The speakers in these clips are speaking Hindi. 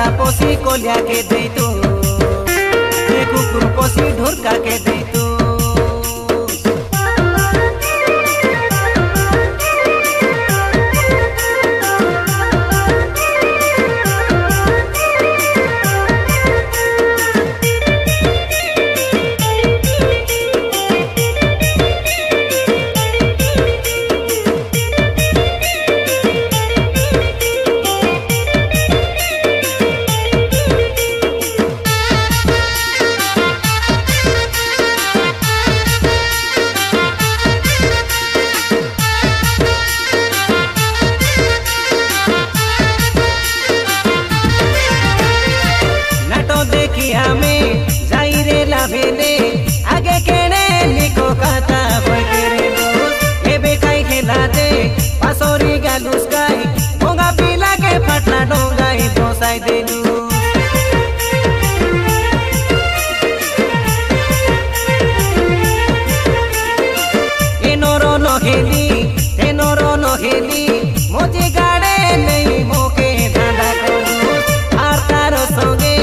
पाड़ा पोसी कोलिया के दे तू, कुकुर पोसी ढुरका के दे तू। हमें जाई रे लाभेले आगे केने लिखो कथा बकेरे दोस्त एबे काई खेला दे पासोरी गालुस काई मोंगा पीला के फटला डोंगाई पोसाई देलू एनोरो नो खेली मोजे गाड़े नहीं मोके धांधा करू आर तारो संगे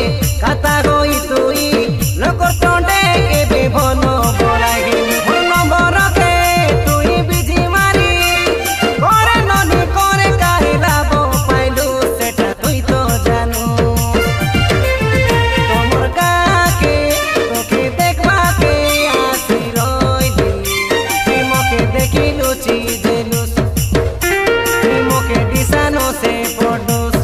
कथा गई तुई लोक टोंडे के बेभनो बोलाई भनो बरके तुई बिजी मारी करे ननी करे काहे लाभो पाइलु सेटा तुई तो जानू तोमर काके तोके देखबा के आसी रोइली तुई मोके देखिलु ची देलुस तुई मोके दिसानो से पडुस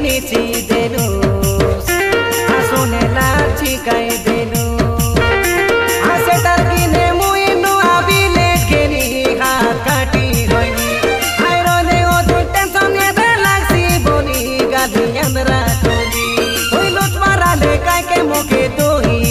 नीची देलुस आसुने लाची काई देलुस आसे तरकिने मुइनु आबिले केनी हात काटी होइनी आइरोने ओ तुई टेंशन ये दे लागसी बोली गाली अंदरा कोली तुई लुच माराले काई के मोके तुई